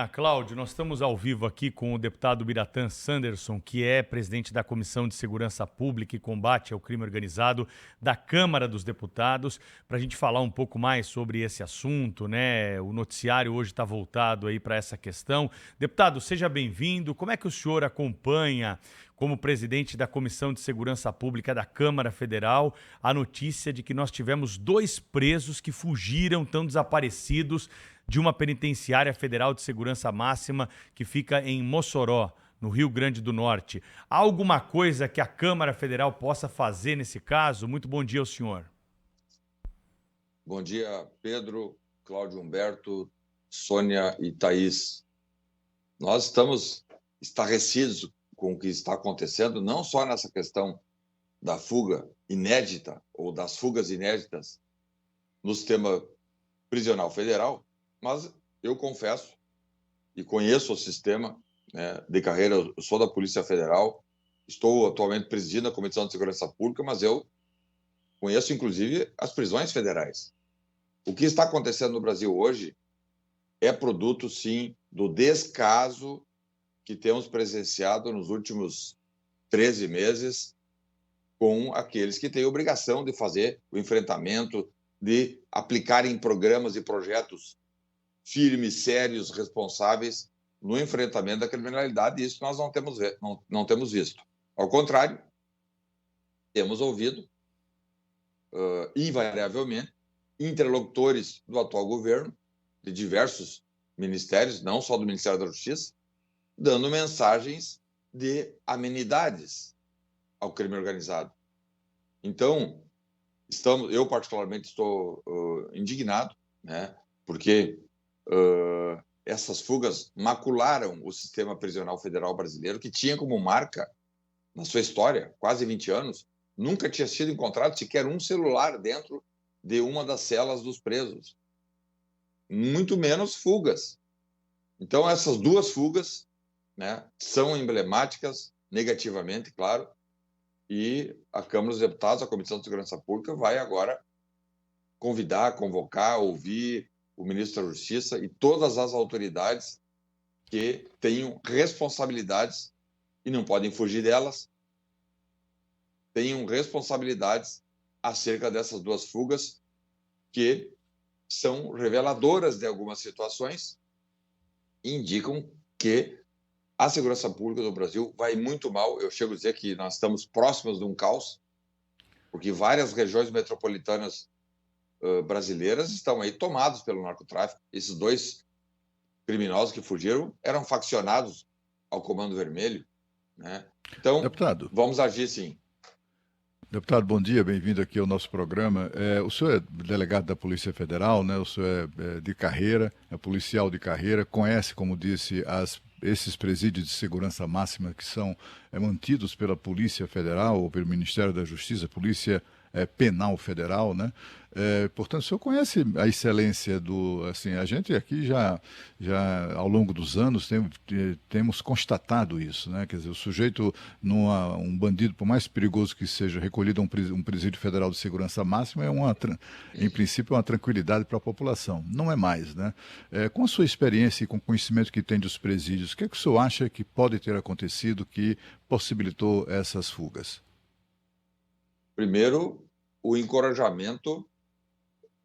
Cláudio, nós estamos ao vivo aqui com o deputado Biratã Sanderson, que é presidente da Comissão de Segurança Pública e Combate ao Crime Organizado da Câmara dos Deputados, para a gente falar um pouco mais sobre esse assunto, né? O noticiário hoje está voltado aí para essa questão. Deputado, seja bem-vindo. Como é que o senhor acompanha, como presidente da Comissão de Segurança Pública da Câmara Federal, a notícia de que nós tivemos 2 presos que fugiram, estão desaparecidos de uma penitenciária federal de segurança máxima que fica em Mossoró, no Rio Grande do Norte? Há alguma coisa que a Câmara Federal possa fazer nesse caso? Muito bom dia ao senhor. Bom dia, Pedro, Cláudio Humberto, Sônia e Thaís. Nós estamos estarrecidos com o que está acontecendo, não só nessa questão da fuga inédita ou das fugas inéditas no sistema prisional federal, mas eu confesso e conheço o sistema, né, de carreira. Eu sou da Polícia Federal, estou atualmente presidindo a Comissão de Segurança Pública, mas eu conheço, inclusive, as prisões federais. O que está acontecendo no Brasil hoje é produto, sim, do descaso que temos presenciado nos últimos 13 meses com aqueles que têm obrigação de fazer o enfrentamento, de aplicarem programas e projetos firmes, sérios, responsáveis no enfrentamento da criminalidade, e isso nós não temos visto. Ao contrário, temos ouvido, invariavelmente, interlocutores do atual governo, de diversos ministérios, não só do Ministério da Justiça, dando mensagens de amenidades ao crime organizado. Então, eu particularmente estou indignado, né, porque essas fugas macularam o sistema prisional federal brasileiro, que tinha como marca, na sua história, quase 20 anos, nunca tinha sido encontrado sequer um celular dentro de uma das celas dos presos, muito menos fugas. Então, essas 2 fugas, né, são emblemáticas, negativamente, claro, e a Câmara dos Deputados, a Comissão de Segurança Pública, vai agora convidar, convocar, ouvir o ministro da Justiça e todas as autoridades que tenham responsabilidades, e não podem fugir delas, tenham responsabilidades acerca dessas 2 fugas, que são reveladoras de algumas situações e indicam que a segurança pública do Brasil vai muito mal. Eu chego a dizer que nós estamos próximos de um caos, porque várias regiões metropolitanas brasileiras estão aí tomadas pelo narcotráfico. Esses 2 criminosos que fugiram eram faccionados ao Comando Vermelho, né? Então, Deputado, vamos agir sim. deputado, bom dia, bem-vindo aqui ao nosso programa. O senhor é delegado da Polícia Federal, né? O senhor é de carreira, é policial de carreira, conhece, como disse, esses presídios de segurança máxima que são mantidos pela Polícia Federal ou pelo Ministério da Justiça, Polícia Penal Federal, né? Portanto, o senhor conhece a excelência assim, a gente aqui já ao longo dos anos temos constatado isso, né? Quer dizer, o sujeito, um bandido, por mais perigoso que seja, recolhido a um presídio federal de segurança máxima, em princípio, uma tranquilidade para a população. Não é mais, né? Com a sua experiência e com o conhecimento que tem dos presídios, o que é que o senhor acha que pode ter acontecido que possibilitou essas fugas? Primeiro, o encorajamento,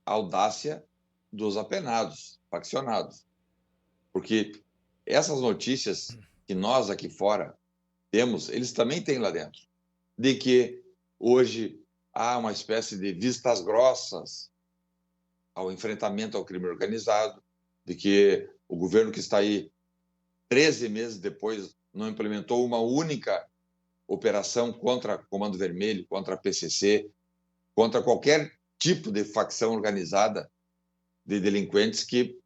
a audácia dos apenados, faccionados. Porque essas notícias que nós aqui fora temos, eles também têm lá dentro, de que hoje há uma espécie de vistas grossas ao enfrentamento ao crime organizado, de que o governo que está aí 13 meses depois não implementou uma única operação contra Comando Vermelho, contra a PCC, contra qualquer tipo de facção organizada de delinquentes que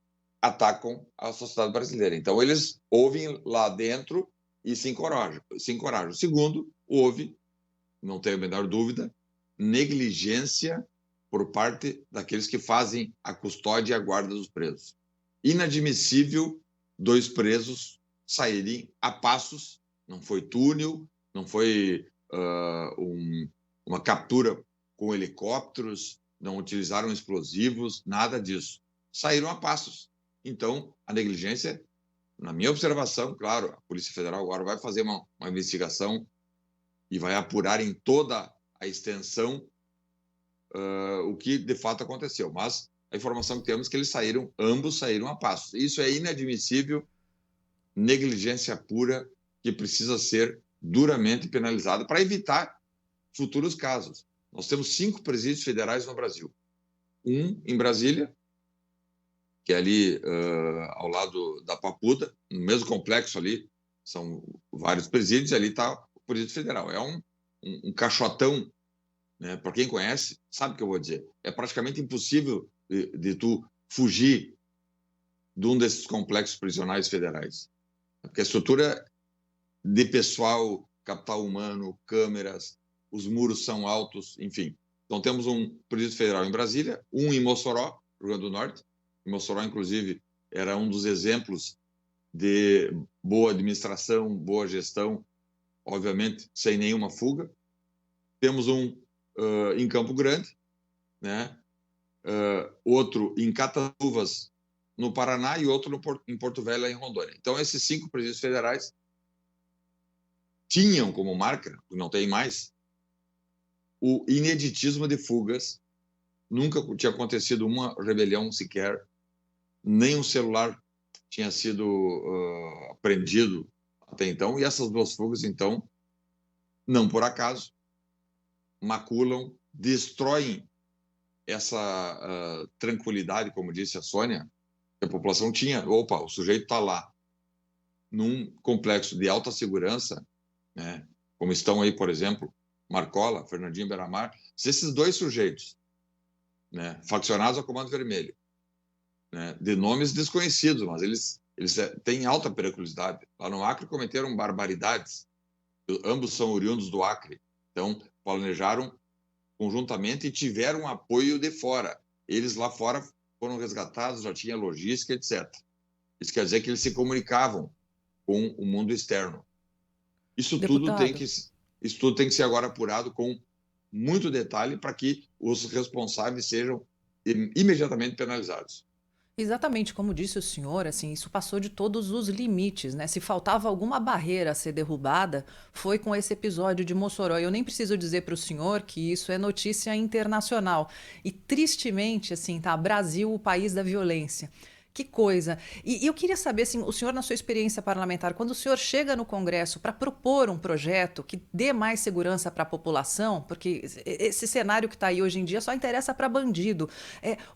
atacam a sociedade brasileira. Então, eles ouvem lá dentro e se encorajam. Segundo, houve, não tenho a menor dúvida, negligência por parte daqueles que fazem a custódia e a guarda dos presos. Inadmissível 2 presos saírem a passos, não foi túnel, não foi uma captura com helicópteros, não utilizaram explosivos, nada disso. Saíram a passos. Então, a negligência na minha observação, claro, a Polícia Federal agora vai fazer uma investigação e vai apurar em toda a extensão o que de fato aconteceu. Mas a informação que temos é que ambos saíram a passos. Isso é inadmissível, negligência pura, que precisa ser duramente penalizada para evitar futuros casos. Nós temos 5 presídios federais no Brasil. Um em Brasília, que é ali ao lado da Papuda, no mesmo complexo ali, são vários presídios, e ali está o presídio federal. É um caixotão, né? Para quem conhece, sabe o que eu vou dizer. É praticamente impossível de tu fugir de um desses complexos prisionais federais. Porque a estrutura de pessoal, capital humano, câmeras, os muros são altos, enfim. Então, temos um presídio federal em Brasília, um em Mossoró, Rio Grande do Norte. Mossoró, inclusive, era um dos exemplos de boa administração, boa gestão, obviamente, sem nenhuma fuga. Temos um em Campo Grande, né? Outro em Catanduvas, no Paraná, e outro em Porto Velho, em Rondônia. Então, esses 5 presídios federais tinham como marca, não tem mais, o ineditismo de fugas. Nunca tinha acontecido uma rebelião sequer, nem um celular tinha sido apreendido até então, e essas 2 fugas, então, não por acaso, maculam, destroem essa tranquilidade, como disse a Sônia, que a população tinha. Opa, o sujeito está lá, num complexo de alta segurança, né, como estão aí, por exemplo, Marcola, Fernandinho Beiramar. Se esses 2 sujeitos, né, faccionados ao Comando Vermelho, né, de nomes desconhecidos, mas eles têm alta periculosidade. Lá no Acre cometeram barbaridades. Ambos são oriundos do Acre. Então, planejaram conjuntamente e tiveram apoio de fora. Eles lá fora foram resgatados, já tinha logística, etc. Isso quer dizer que eles se comunicavam com o mundo externo. Isso tudo tem que ser agora apurado com muito detalhe para que os responsáveis sejam imediatamente penalizados. Exatamente, como disse o senhor, assim, isso passou de todos os limites, né? Se faltava alguma barreira a ser derrubada, foi com esse episódio de Mossoró. Eu nem preciso dizer para o senhor que isso é notícia internacional. E tristemente, assim, tá, Brasil, o país da violência. Que coisa. E eu queria saber, assim, o senhor, na sua experiência parlamentar, quando o senhor chega no Congresso para propor um projeto que dê mais segurança para a população, porque esse cenário que está aí hoje em dia só interessa para bandido,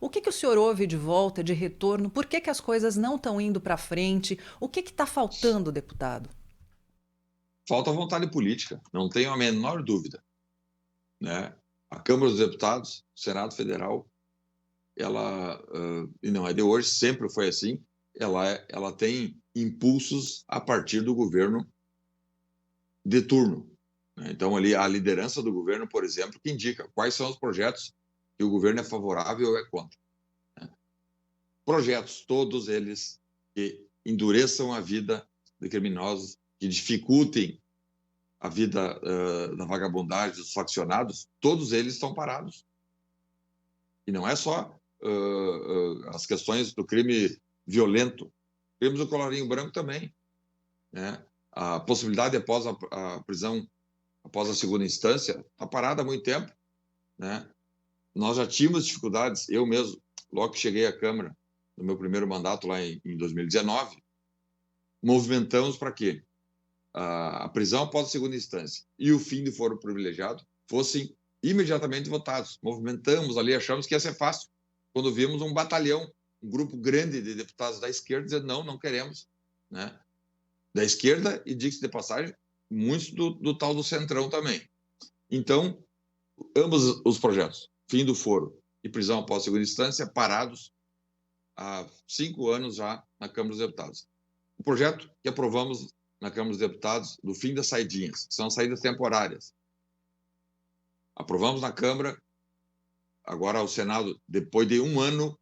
o que o senhor ouve de volta, de retorno? Por que as coisas não estão indo para frente? O que está faltando, deputado? Falta vontade política, não tenho a menor dúvida, né? A Câmara dos Deputados, o Senado Federal, ela, e não é de hoje, sempre foi assim, ela tem impulsos a partir do governo de turno, né? Então, ali, a liderança do governo, por exemplo, que indica quais são os projetos que o governo é favorável ou é contra, né? Projetos, todos eles, que endureçam a vida de criminosos, que dificultem a vida da vagabundagem, dos faccionados, todos eles estão parados. E não é só as questões do crime violento, crimes do colarinho branco também, né? A possibilidade após a prisão, após a segunda instância, está parada há muito tempo, né? Nós já tínhamos dificuldades, eu mesmo, logo que cheguei à Câmara, no meu primeiro mandato lá em 2019, movimentamos para que a prisão após a segunda instância e o fim de foro privilegiado fossem imediatamente votados. Movimentamos ali, achamos que ia ser fácil, quando vimos um batalhão, um grupo grande de deputados da esquerda dizendo não queremos, né? Da esquerda, e diga-se de passagem, muitos do tal do Centrão também. Então, ambos os projetos, fim do foro e prisão após a segunda instância, parados há 5 anos já na Câmara dos Deputados. O projeto que aprovamos na Câmara dos Deputados do fim das saidinhas, que são saídas temporárias. Aprovamos na Câmara, agora o Senado, depois de 1 ano,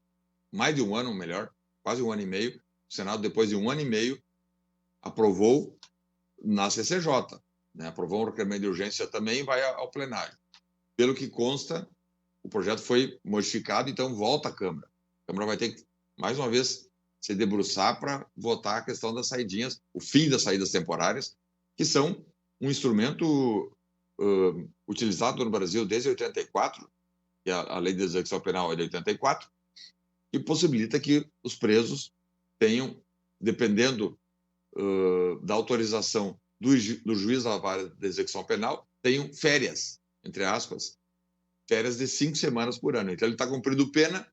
mais de 1 ano, melhor, quase 1 ano e meio, o Senado, depois de 1 ano e meio, aprovou na CCJ, né? Aprovou um requerimento de urgência também e vai ao plenário. Pelo que consta, o projeto foi modificado, então volta à Câmara. A Câmara vai ter que, mais uma vez, se debruçar para votar a questão das saidinhas, o fim das saídas temporárias, que são um instrumento utilizado no Brasil desde 84, que a lei de execução penal é de 84, e possibilita que os presos tenham, dependendo da autorização do juiz da vara de execução penal, tenham férias, entre aspas, férias de 5 semanas por ano. Então, ele está cumprindo pena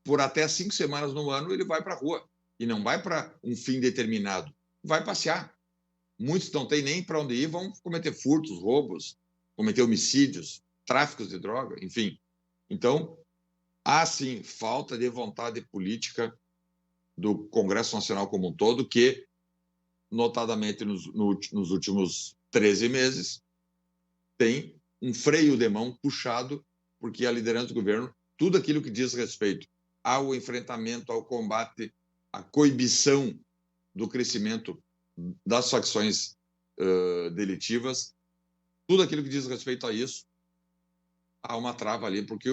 por até 5 semanas no ano, ele vai para a rua. E não vai para um fim determinado. Vai passear. Muitos não têm nem para onde ir, vão cometer furtos, roubos, cometer homicídios, tráficos de droga, enfim. Então, há, sim, falta de vontade política do Congresso Nacional como um todo, que, notadamente nos últimos 13 meses, tem um freio de mão puxado, porque a liderança do governo, tudo aquilo que diz respeito ao enfrentamento, ao combate, à coibição do crescimento das facções delitivas, tudo aquilo que diz respeito a isso, há uma trava ali, porque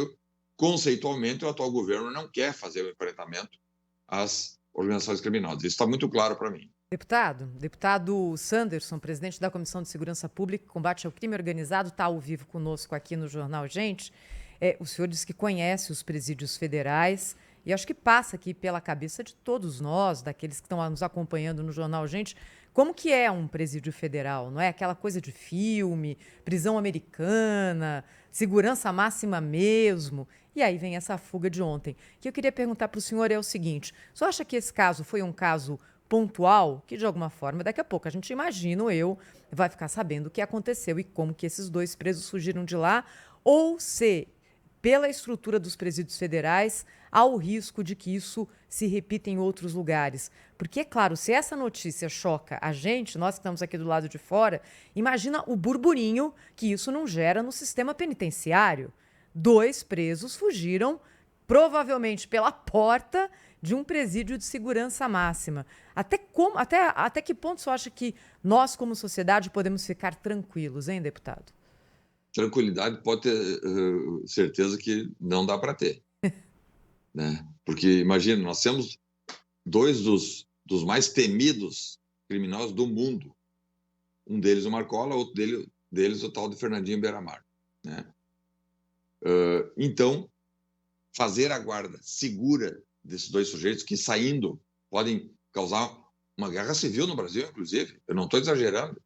conceitualmente o atual governo não quer fazer o enfrentamento às organizações criminosas. Isso está muito claro para mim. Deputado Sanderson, presidente da Comissão de Segurança Pública e Combate ao Crime Organizado, está ao vivo conosco aqui no Jornal Gente. O senhor diz que conhece os presídios federais e acho que passa aqui pela cabeça de todos nós, daqueles que estão nos acompanhando no Jornal Gente, como que é um presídio federal, não é? Aquela coisa de filme, prisão americana, segurança máxima mesmo. E aí vem essa fuga de ontem. O que eu queria perguntar para o senhor é o seguinte: o senhor acha que esse caso foi um caso pontual, que de alguma forma, daqui a pouco a gente, imagino eu, vai ficar sabendo o que aconteceu e como que esses 2 presos fugiram de lá, ou se, pela estrutura dos presídios federais, há o risco de que isso se repita em outros lugares? Porque, é claro, se essa notícia choca a gente, nós que estamos aqui do lado de fora, imagina o burburinho que isso não gera no sistema penitenciário. 2 presos fugiram, provavelmente pela porta de um presídio de segurança máxima. Até que ponto você acha que nós, como sociedade, podemos ficar tranquilos, hein, deputado? Tranquilidade pode ter certeza que não dá para ter. Né? Porque, imagina, nós temos 2 dos mais temidos criminosos do mundo. Um deles o Marcola, outro deles o tal de Fernandinho Beiramar. Né? Então, fazer a guarda segura desses 2 sujeitos que, saindo, podem causar uma guerra civil no Brasil, inclusive. Eu não estou exagerando.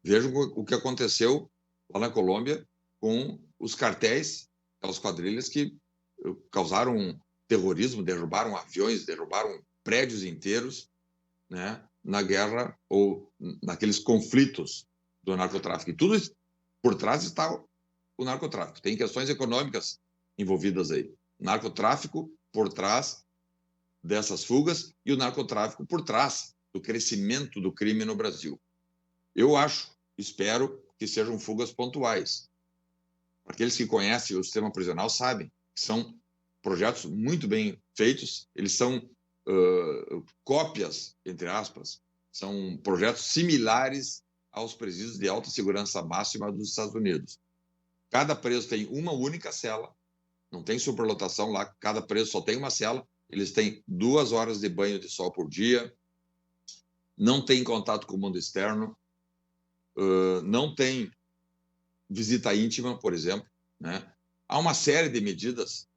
Vejam o que aconteceu lá na Colômbia com os cartéis, aquelas quadrilhas que causaram terrorismo, derrubaram aviões, derrubaram prédios inteiros, né, na guerra ou naqueles conflitos do narcotráfico. E tudo isso, por trás está o narcotráfico. Tem questões econômicas envolvidas aí. Narcotráfico por trás dessas fugas e o narcotráfico por trás do crescimento do crime no Brasil. Eu espero que sejam fugas pontuais. Aqueles que conhecem o sistema prisional sabem que são projetos muito bem feitos, eles são cópias, entre aspas, são projetos similares aos presídios de alta segurança máxima dos Estados Unidos. Cada preso tem uma única cela, não tem superlotação lá, cada preso só tem uma cela, eles têm 2 horas de banho de sol por dia, não tem contato com o mundo externo, não tem visita íntima, por exemplo. Né? Há uma série de medidas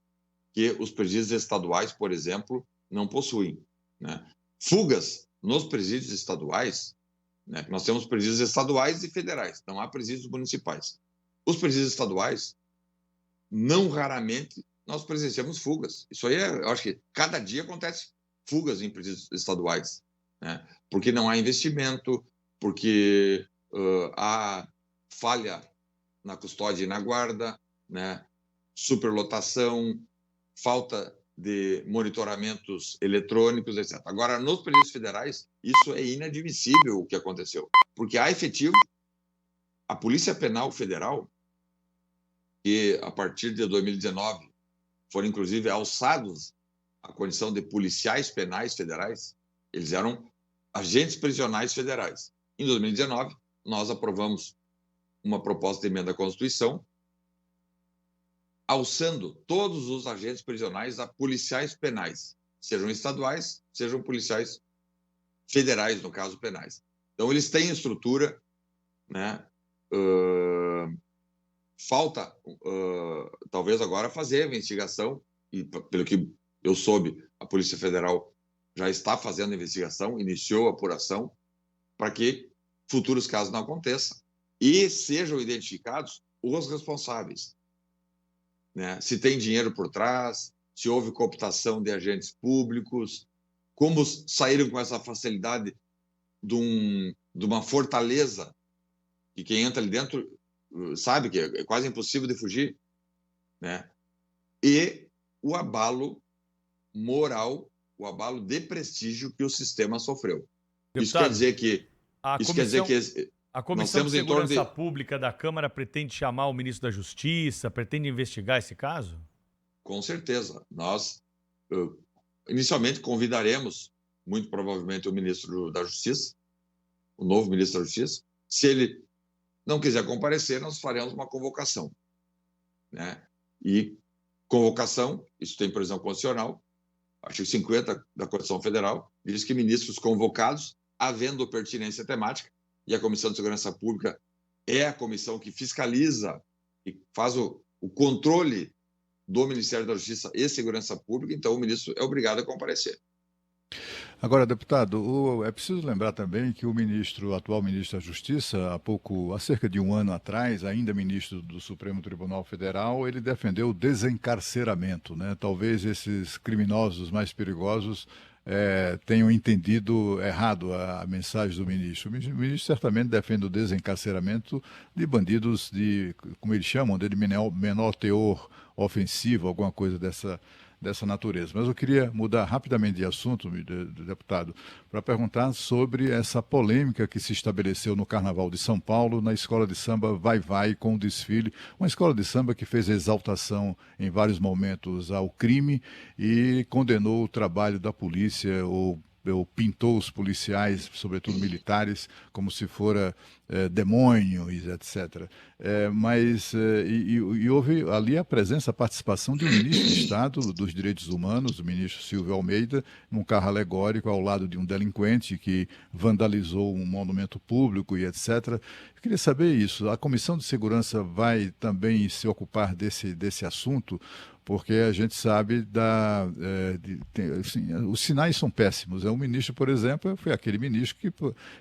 que os presídios estaduais, por exemplo, não possuem. Né? Fugas nos presídios estaduais, né? Nós temos presídios estaduais e federais, não há presídios municipais. Os presídios estaduais, não raramente, nós presenciamos fugas. Isso aí, eu acho que cada dia acontece fugas em presídios estaduais, né? Porque não há investimento, porque há falha na custódia e na guarda, né? Superlotação, falta de monitoramentos eletrônicos, etc. Agora, nos presídios federais, isso é inadmissível o que aconteceu, porque há efetivo, a Polícia Penal Federal, que a partir de 2019 foram inclusive alçados à condição de policiais penais federais, eles eram agentes prisionais federais. Em 2019, nós aprovamos uma proposta de emenda à Constituição, alçando todos os agentes prisionais a policiais penais, sejam estaduais, sejam policiais federais, no caso, penais. Então, eles têm estrutura, né? Falta, talvez agora, fazer a investigação, e pelo que eu soube, a Polícia Federal já está fazendo a investigação, iniciou a apuração, para que futuros casos não aconteçam e sejam identificados os responsáveis, né? Se tem dinheiro por trás, se houve cooptação de agentes públicos, como saíram com essa facilidade de uma fortaleza, que quem entra ali dentro sabe que é quase impossível de fugir, né? E o abalo moral, o abalo de prestígio que o sistema sofreu. Deputado, isso quer dizer que a Comissão de Segurança Pública da Câmara pretende chamar o ministro da Justiça, pretende investigar esse caso? Com certeza. Nós, inicialmente, convidaremos, muito provavelmente, o ministro da Justiça, o novo ministro da Justiça. Se ele não quiser comparecer, nós faremos uma convocação, né? E convocação, isso tem previsão constitucional, artigo 50 da Constituição Federal, diz que ministros convocados, havendo pertinência temática, e a Comissão de Segurança Pública é a comissão que fiscaliza e faz o controle do Ministério da Justiça e Segurança Pública, então o ministro é obrigado a comparecer. Agora, deputado, é preciso lembrar também que o atual ministro da Justiça, há cerca de um ano atrás, ainda ministro do Supremo Tribunal Federal, ele defendeu o desencarceramento, né? Talvez esses criminosos mais perigosos tenham entendido errado a mensagem do ministro. O ministro certamente defende o desencarceramento de bandidos como eles chamam, de menor teor ofensivo, alguma coisa dessa natureza. Mas eu queria mudar rapidamente de assunto, deputado, para perguntar sobre essa polêmica que se estabeleceu no Carnaval de São Paulo, na escola de samba Vai-Vai, com o desfile. Uma escola de samba que fez exaltação em vários momentos ao crime e condenou o trabalho da polícia, ou pintou os policiais, sobretudo militares, como se fora demônios, etc. Mas houve ali a participação de um ministro de Estado dos Direitos Humanos, o ministro Silvio Almeida, num carro alegórico ao lado de um delinquente que vandalizou um monumento público e etc. Eu queria saber isso. A Comissão de Segurança vai também se ocupar desse assunto? Porque a gente sabe os sinais são péssimos. O ministro, por exemplo, foi aquele ministro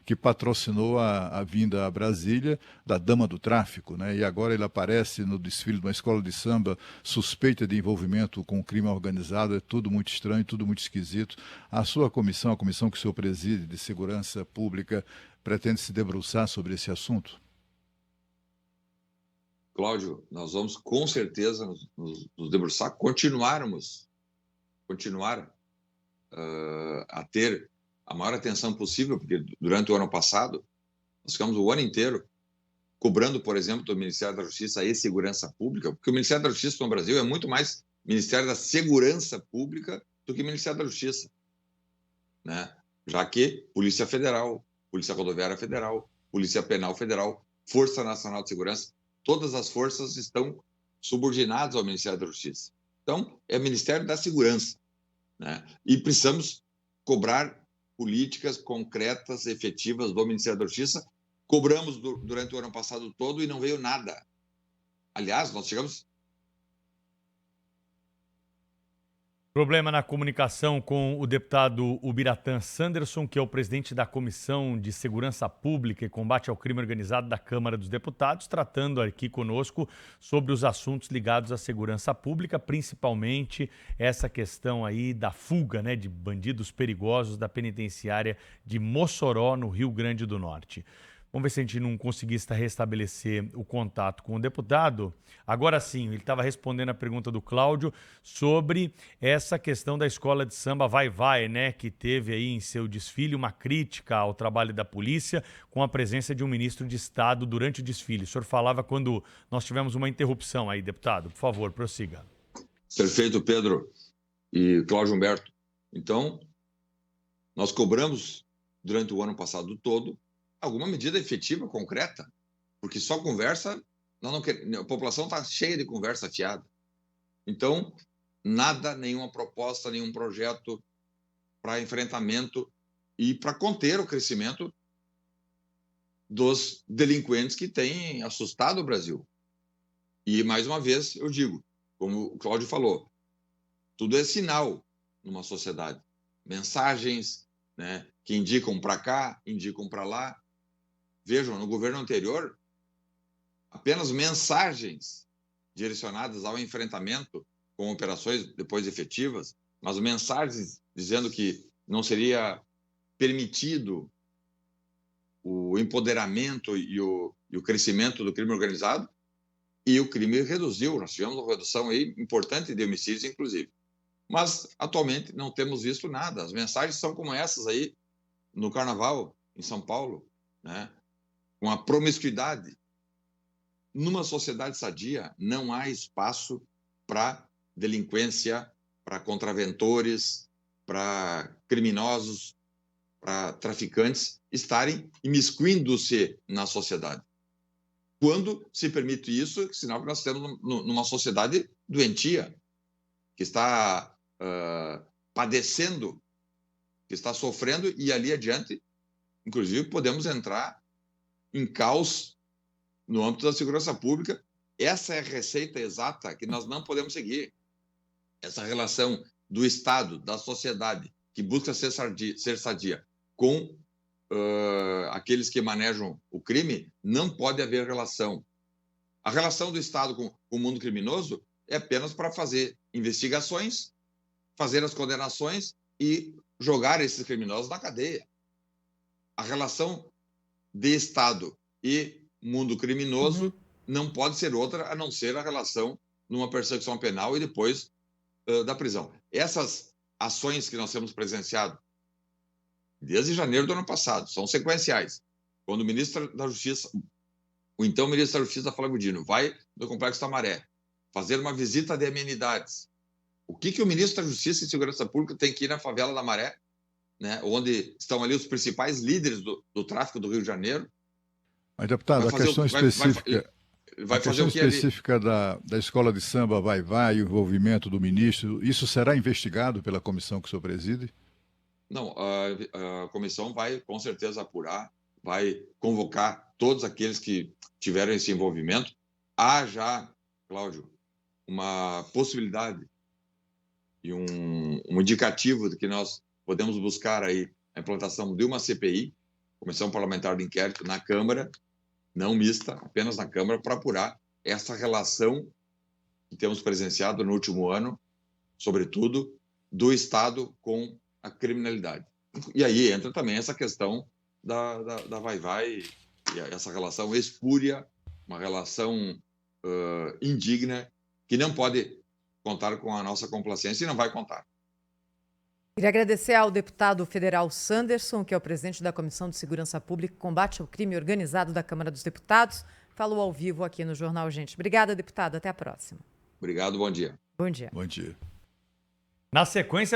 que patrocinou a vinda a Brasília da dama do tráfico, né? E agora ele aparece no desfile de uma escola de samba suspeita de envolvimento com o crime organizado. É tudo muito estranho, tudo muito esquisito. A sua comissão, a comissão que o senhor preside de Segurança Pública, pretende se debruçar sobre esse assunto? Cláudio, nós vamos com certeza nos debruçar, continuar a ter a maior atenção possível, porque durante o ano passado, nós ficamos o ano inteiro cobrando, por exemplo, do Ministério da Justiça e Segurança Pública, porque o Ministério da Justiça no Brasil é muito mais Ministério da Segurança Pública do que Ministério da Justiça, né? Já que Polícia Federal, Polícia Rodoviária Federal, Polícia Penal Federal, Força Nacional de Segurança, todas as forças estão subordinadas ao Ministério da Justiça. Então, é o Ministério da Segurança, né? E precisamos cobrar políticas concretas, efetivas do Ministério da Justiça. Cobramos durante o ano passado todo e não veio nada. Aliás, nós chegamos... Problema na comunicação com o deputado Ubiratã Sanderson, que é o presidente da Comissão de Segurança Pública e Combate ao Crime Organizado da Câmara dos Deputados, tratando aqui conosco sobre os assuntos ligados à segurança pública, principalmente essa questão aí da fuga, né, de bandidos perigosos da penitenciária de Mossoró, no Rio Grande do Norte. Vamos ver se a gente não conseguisse restabelecer o contato com o deputado. Agora sim, ele estava respondendo a pergunta do Cláudio sobre essa questão da escola de samba Vai-Vai, né, que teve aí em seu desfile uma crítica ao trabalho da polícia com a presença de um ministro de Estado durante o desfile. O senhor falava quando nós tivemos uma interrupção aí, deputado. Por favor, prossiga. Perfeito, Pedro e Cláudio Humberto. Então, nós cobramos durante o ano passado todo alguma medida efetiva, concreta, porque só conversa, a população está cheia de conversa fiada. Então, nada, nenhuma proposta, nenhum projeto, para enfrentamento e para conter o crescimento dos delinquentes que têm assustado o Brasil. E, mais uma vez, eu digo, como o Cláudio falou, tudo é sinal numa sociedade. Mensagens, né, que indicam para cá, indicam para lá. Vejam, no governo anterior, apenas mensagens direcionadas ao enfrentamento com operações depois efetivas, mas mensagens dizendo que não seria permitido o empoderamento e o crescimento do crime organizado, e o crime reduziu. Nós tivemos uma redução aí importante de homicídios, inclusive. Mas, atualmente, não temos visto nada. As mensagens são como essas aí no Carnaval, em São Paulo, né? Com a promiscuidade. Numa sociedade sadia, não há espaço para delinquência, para contraventores, para criminosos, para traficantes estarem imiscuindo-se na sociedade. Quando se permite isso, é sinal que nós estamos numa sociedade doentia, que está padecendo, que está sofrendo, e ali adiante, inclusive, podemos entrar em caos no âmbito da segurança pública. Essa é a receita exata que nós não podemos seguir. Essa relação do Estado, da sociedade, que busca ser sadia, com aqueles que manejam o crime, não pode haver relação. A relação do Estado com o mundo criminoso é apenas para fazer investigações, fazer as condenações e jogar esses criminosos na cadeia. A relação de Estado e mundo criminoso não pode ser outra a não ser a relação numa persecução penal e depois da prisão. Essas ações que nós temos presenciado desde janeiro do ano passado são sequenciais. Quando o ministro da Justiça, o então ministro da Justiça, Flávio Dino, vai no Complexo Tamaré fazer uma visita de amenidades, o que o ministro da Justiça e Segurança Pública tem que ir na favela da Maré, né, onde estão ali os principais líderes do tráfico do Rio de Janeiro? Mas, deputado, a questão específica... Vai fazer o que específica da escola de samba Vai-Vai, o envolvimento do ministro, isso será investigado pela comissão que o senhor preside? Não, a comissão vai com certeza apurar, vai convocar todos aqueles que tiveram esse envolvimento. Há já, Cláudio, uma possibilidade e um indicativo de que nós podemos buscar aí a implantação de uma CPI, Comissão Parlamentar de Inquérito, na Câmara, não mista, apenas na Câmara, para apurar essa relação que temos presenciado no último ano, sobretudo, do Estado com a criminalidade. E aí entra também essa questão da Vai-Vai, e essa relação espúria, uma relação indigna, que não pode contar com a nossa complacência e não vai contar. Queria agradecer ao deputado federal Sanderson, que é o presidente da Comissão de Segurança Pública e Combate ao Crime Organizado da Câmara dos Deputados. Falou ao vivo aqui no Jornal Gente. Obrigada, deputado. Até a próxima. Obrigado, bom dia. Bom dia. Bom dia. Na sequência,